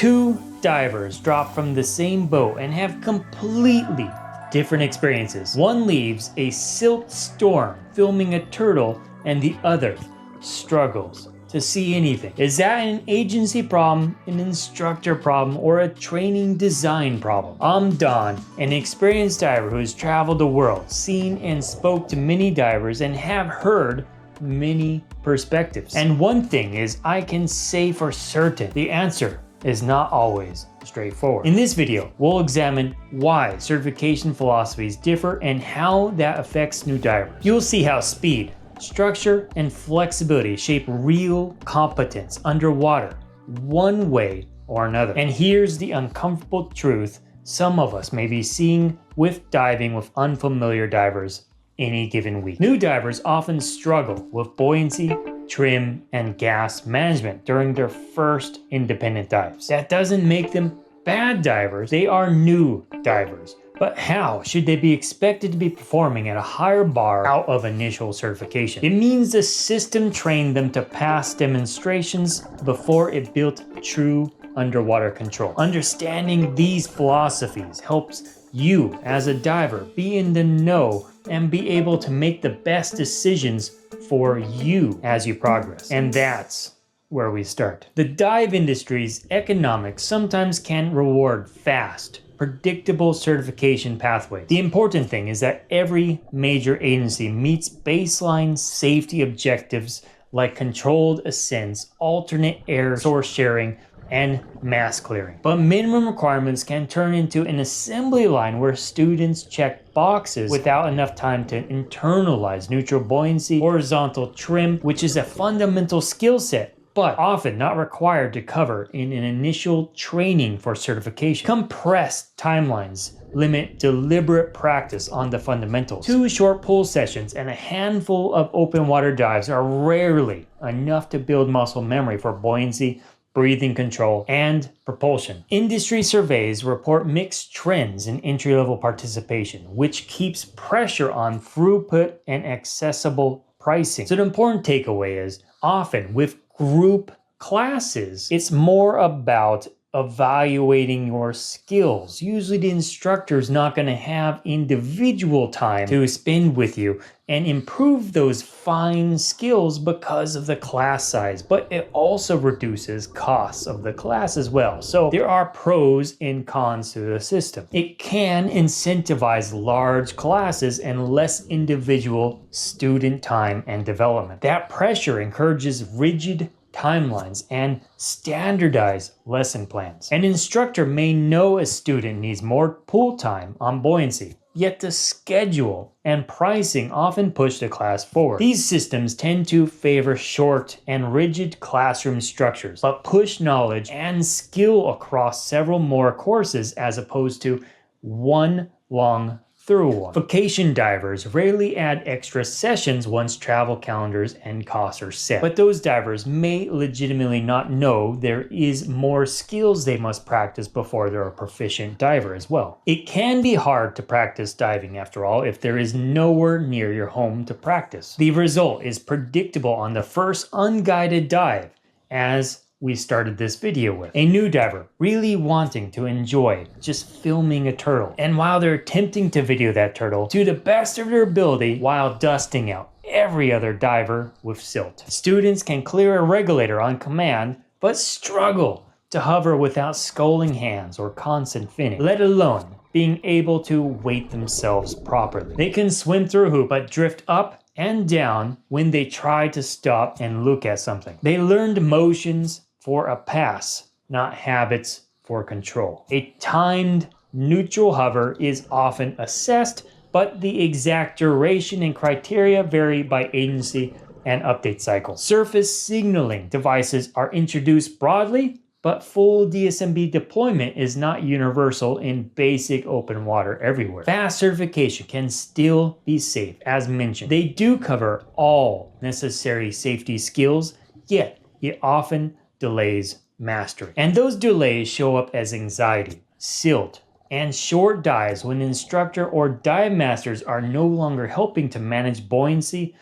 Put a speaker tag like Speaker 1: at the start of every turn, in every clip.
Speaker 1: Two divers drop from the same boat and have completely different experiences. One leaves a silt storm filming a turtle and the other struggles to see anything. Is that an agency problem, an instructor problem, or a training design problem? I'm Don, an experienced diver who has traveled the world, seen and spoke to many divers, and have heard many perspectives. And one thing is I can say for certain, the answer is not always straightforward. In this video, we'll examine why certification philosophies differ and how that affects new divers. You'll see how speed, structure, and flexibility shape real competence underwater, one way or another. And here's the uncomfortable truth some of us may be seeing with diving with unfamiliar divers any given week. New divers often struggle with buoyancy, trim, and gas management during their first independent dives. That doesn't make them bad divers, they are new divers. But how should they be expected to be performing at a higher bar out of initial certification? It means the system trained them to pass demonstrations before it built true underwater control. Understanding these philosophies helps you as a diver be in the know and be able to make the best decisions for you as you progress. And that's where we start. The dive industry's economics sometimes can reward fast, predictable certification pathways. The important thing is that every major agency meets baseline safety objectives like controlled ascents, alternate air source sharing, and mass clearing. But minimum requirements can turn into an assembly line where students check boxes without enough time to internalize neutral buoyancy, horizontal trim, which is a fundamental skill set, but often not required to cover in an initial training for certification. Compressed timelines limit deliberate practice on the fundamentals. 2 short pool sessions and a handful of open water dives are rarely enough to build muscle memory for buoyancy, breathing control, and propulsion. Industry surveys report mixed trends in entry-level participation, which keeps pressure on throughput and accessible pricing. So the important takeaway is often with group classes, it's more about evaluating your skills. Usually the instructor is not going to have individual time to spend with you and improve those fine skills because of the class size, but it also reduces costs of the class as well. So there are pros and cons to the system. It can incentivize large classes and less individual student time and development. That pressure encourages rigid timelines and standardized lesson plans. An instructor may know a student needs more pool time on buoyancy, yet the schedule and pricing often push the class forward. These systems tend to favor short and rigid classroom structures, but push knowledge and skill across several more courses as opposed to one long through one. Vacation divers rarely add extra sessions once travel calendars and costs are set. But those divers may legitimately not know there is more skills they must practice before they're a proficient diver as well. It can be hard to practice diving after all if there is nowhere near your home to practice. The result is predictable on the first unguided dive, as we started this video with. A new diver really wanting to enjoy just filming a turtle. And while they're attempting to video that turtle to the best of their ability while dusting out every other diver with silt. Students can clear a regulator on command, but struggle to hover without sculling hands or constant finning, let alone being able to weight themselves properly. They can swim through a hoop, but drift up and down when they try to stop and look at something. They learned motions for a pass, not habits for control. A timed neutral hover is often assessed, but the exact duration and criteria vary by agency and update cycle. Surface signaling devices are introduced broadly, but full DSMB deployment is not universal in basic open water everywhere. Fast certification can still be safe, as mentioned. They do cover all necessary safety skills, yet it often delays mastery. And those delays show up as anxiety, silt, and short dives when instructor or dive masters are no longer helping to manage buoyancy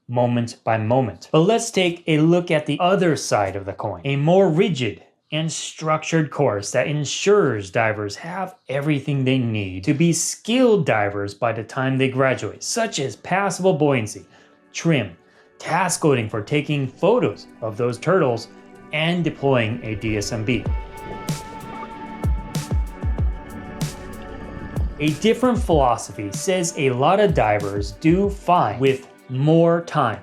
Speaker 1: moment by moment. But let's take a look at the other side of the coin, a more rigid and structured course that ensures divers have everything they need to be skilled divers by the time they graduate, such as passable buoyancy, trim, task loading for taking photos of those turtles, and deploying a DSMB. A different philosophy says a lot of divers do fine with more time,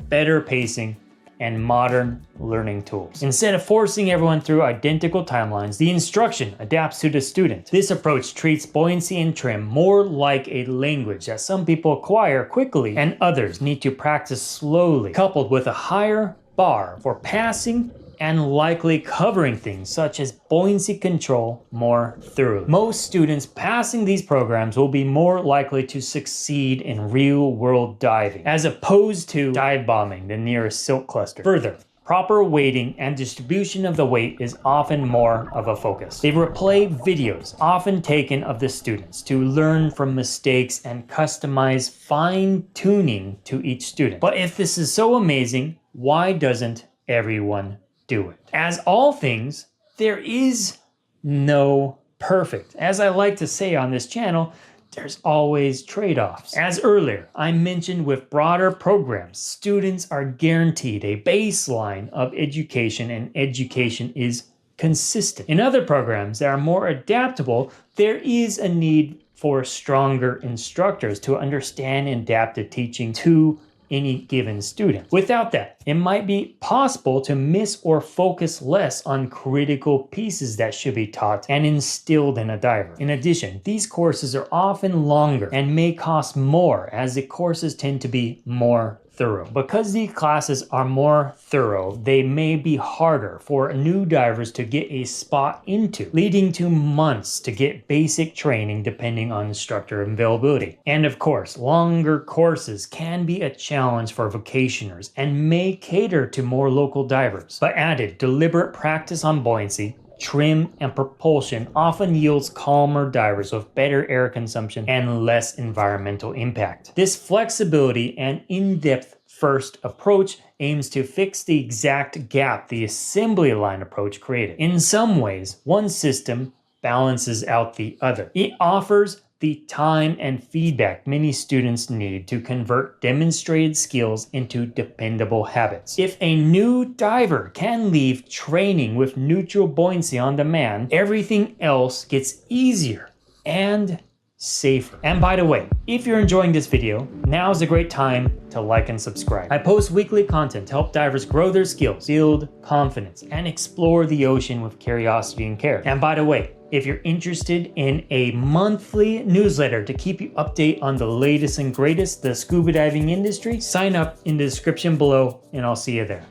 Speaker 1: better pacing, and modern learning tools. Instead of forcing everyone through identical timelines, the instruction adapts to the student. This approach treats buoyancy and trim more like a language that some people acquire quickly and others need to practice slowly, coupled with a higher bar for passing and likely covering things such as buoyancy control more thoroughly. Most students passing these programs will be more likely to succeed in real-world diving, as opposed to dive bombing the nearest silt cluster. Further, proper weighting and distribution of the weight is often more of a focus. They replay videos often taken of the students to learn from mistakes and customize fine-tuning to each student. But if this is so amazing, why doesn't everyone do it? As all things, there is no perfect. As I like to say on this channel, there's always trade-offs. As earlier I mentioned, with broader programs, students are guaranteed a baseline of education, and education is consistent. In other programs that are more adaptable, there is a need for stronger instructors to understand and adapt the teaching to any given student. Without that, it might be possible to miss or focus less on critical pieces that should be taught and instilled in a diver. In addition, these courses are often longer and may cost more, as the courses tend to be more thorough. Because these classes are more thorough, they may be harder for new divers to get a spot into, leading to months to get basic training depending on instructor availability. And of course, longer courses can be a challenge for vacationers and may cater to more local divers. But added deliberate practice on buoyancy, trim, and propulsion often yields calmer divers with better air consumption and less environmental impact. This flexibility and in-depth first approach aims to fix the exact gap the assembly line approach created. In some ways, one system balances out the other. It offers the time and feedback many students need to convert demonstrated skills into dependable habits. If a new diver can leave training with neutral buoyancy on demand, everything else gets easier and safer. And by the way, if you're enjoying this video, now is a great time to like and subscribe. I post weekly content to help divers grow their skills, build confidence, and explore the ocean with curiosity and care. And by the way, if you're interested in a monthly newsletter to keep you updated on the latest and greatest the scuba diving industry, sign up in the description below and I'll see you there.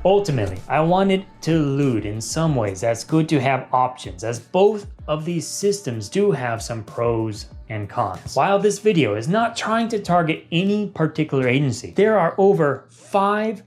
Speaker 1: Ultimately, I wanted to allude in some ways that it's good to have options, as both of these systems do have some pros and cons. While this video is not trying to target any particular agency, there are over 50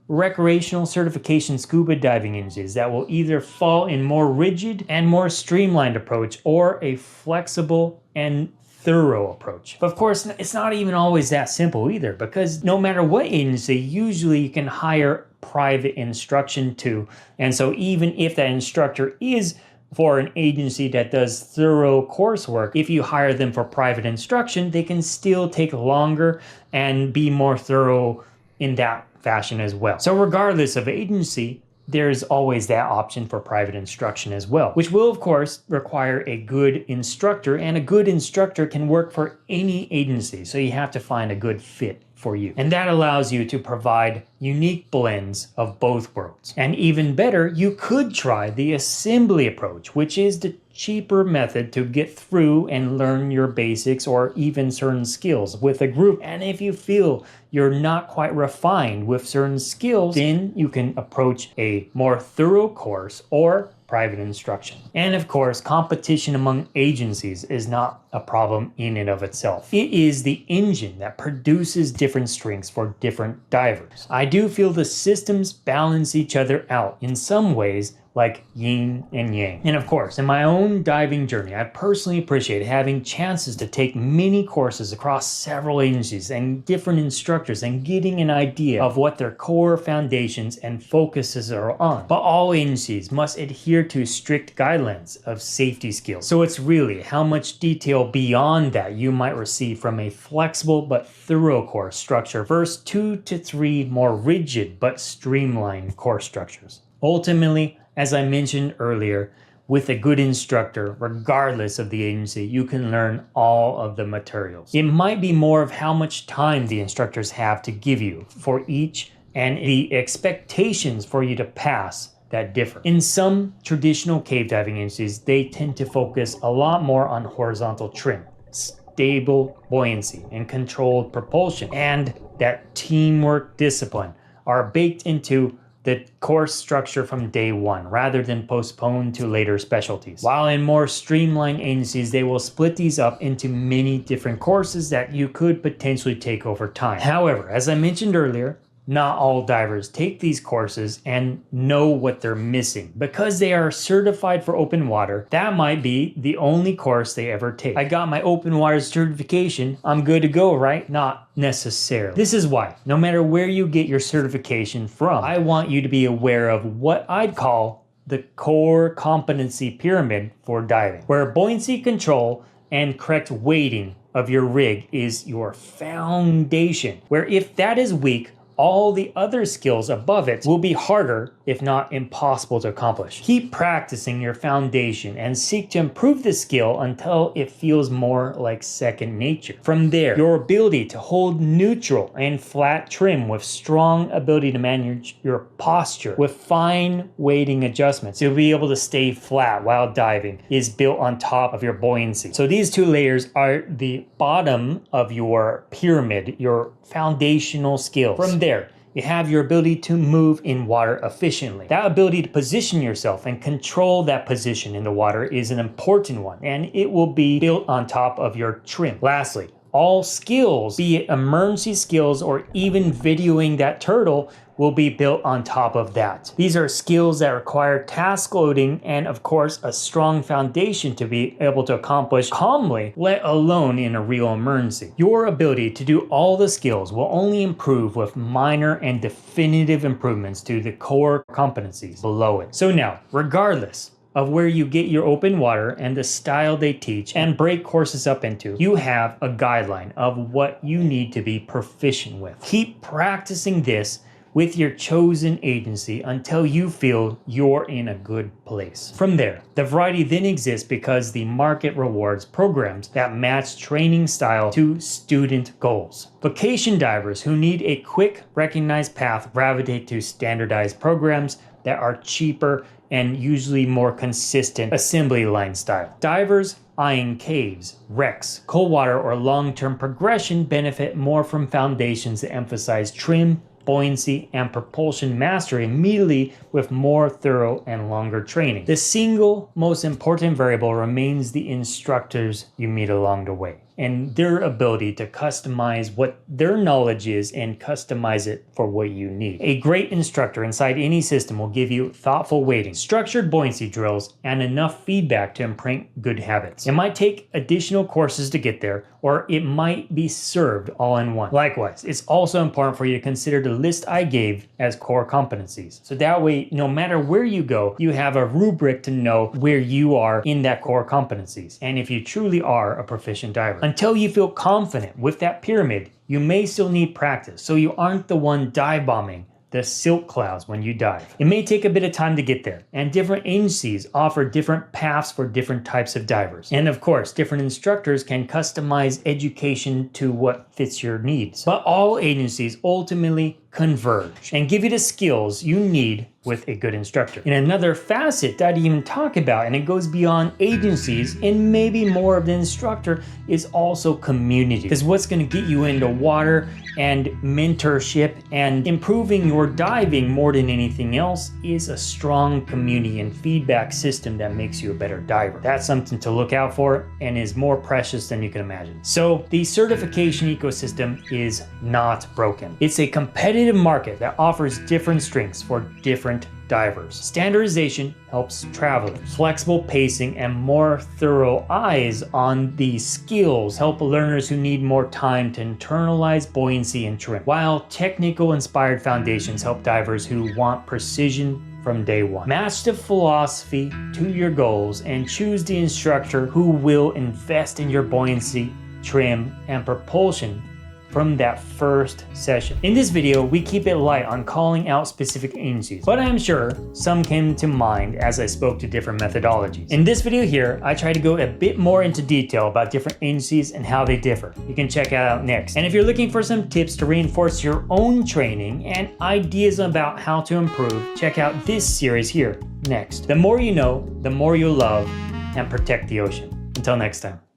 Speaker 1: recreational certification scuba diving agencies that will either fall in more rigid and more streamlined approach or a flexible and thorough approach. But of course, it's not even always that simple either, because no matter what agency, usually you can hire private instruction too. And so even if that instructor is for an agency that does thorough coursework, if you hire them for private instruction, they can still take longer and be more thorough in that fashion as well. So regardless of agency, there's always that option for private instruction as well, which will of course require a good instructor, and a good instructor can work for any agency. So you have to find a good fit for you. And that allows you to provide unique blends of both worlds. And even better, you could try the assembly approach, which is the cheaper method to get through and learn your basics or even certain skills with a group. And if you feel you're not quite refined with certain skills, then you can approach a more thorough course or private instruction. And of course, competition among agencies is not a problem in and of itself. It is the engine that produces different strengths for different divers. I do feel the systems balance each other out in some ways, like yin and yang. And of course, in my own diving journey, I personally appreciate having chances to take many courses across several agencies and different instructors and getting an idea of what their core foundations and focuses are on. But all agencies must adhere to strict guidelines of safety skills. So it's really how much detail beyond that you might receive from a flexible but thorough course structure versus 2 to 3 more rigid but streamlined course structures. Ultimately, as I mentioned earlier, with a good instructor, regardless of the agency, you can learn all of the materials. It might be more of how much time the instructors have to give you for each and the expectations for you to pass that differ. In some traditional cave diving agencies, they tend to focus a lot more on horizontal trim, stable buoyancy, and controlled propulsion, and that teamwork discipline are baked into the course structure from day one rather than postponed to later specialties. While in more streamlined agencies, they will split these up into many different courses that you could potentially take over time. However, as I mentioned earlier, not all divers take these courses and know what they're missing. Because they are certified for open water, that might be the only course they ever take. I got my open water certification, I'm good to go, right? Not necessarily. This is why, no matter where you get your certification from, I want you to be aware of what I'd call the core competency pyramid for diving, where buoyancy control and correct weighting of your rig is your foundation, where if that is weak, all the other skills above it will be harder, if not impossible, to accomplish. Keep practicing your foundation and seek to improve the skill until it feels more like second nature. From there, your ability to hold neutral and flat trim with strong ability to manage your posture with fine weighting adjustments. You'll be able to stay flat while diving is built on top of your buoyancy. So these two layers are the bottom of your pyramid, your foundational skills. From there, you have your ability to move in water efficiently. That ability to position yourself and control that position in the water is an important one, and it will be built on top of your trim. Lastly, all skills, be it emergency skills or even videoing that turtle, will be built on top of that. These are skills that require task loading and of course a strong foundation to be able to accomplish calmly, let alone in a real emergency. Your ability to do all the skills will only improve with minor and definitive improvements to the core competencies below it. So now, regardless of where you get your open water and the style they teach and break courses up into, you have a guideline of what you need to be proficient with. Keep practicing this with your chosen agency until you feel you're in a good place. From there, the variety then exists because the market rewards programs that match training style to student goals. Vacation divers who need a quick, recognized path gravitate to standardized programs that are cheaper and usually more consistent assembly line style. Divers eyeing caves, wrecks, cold water, or long-term progression benefit more from foundations that emphasize trim, buoyancy, and propulsion mastery immediately with more thorough and longer training. The single most important variable remains the instructors you meet along the way and their ability to customize what their knowledge is and customize it for what you need. A great instructor inside any system will give you thoughtful weighting, structured buoyancy drills, and enough feedback to imprint good habits. It might take additional courses to get there, or it might be served all in one. Likewise, it's also important for you to consider the list I gave as core competencies. So that way, no matter where you go, you have a rubric to know where you are in that core competencies, and if you truly are a proficient diver. Until you feel confident with that pyramid, you may still need practice, so you aren't the one dive bombing the silk clouds when you dive. It may take a bit of time to get there, and different agencies offer different paths for different types of divers. And of course, different instructors can customize education to what fits your needs. But all agencies ultimately converge and give you the skills you need with a good instructor. And another facet that I didn't even talk about, and it goes beyond agencies and maybe more of the instructor, is also community. Because what's going to get you into water and mentorship and improving your diving more than anything else is a strong community and feedback system that makes you a better diver. That's something to look out for and is more precious than you can imagine. So the certification ecosystem is not broken. It's a competitive competitive market that offers different strengths for different divers. Standardization helps travelers. Flexible pacing and more thorough eyes on these skills help learners who need more time to internalize buoyancy and trim, while technical inspired foundations help divers who want precision from day one. Match the philosophy to your goals and choose the instructor who will invest in your buoyancy, trim, and propulsion from that first session. In this video, we keep it light on calling out specific agencies, but I'm sure some came to mind as I spoke to different methodologies. In this video here, I try to go a bit more into detail about different agencies and how they differ. You can check it out next. And if you're looking for some tips to reinforce your own training and ideas about how to improve, check out this series here next. The more you know, the more you'll love and protect the ocean. Until next time.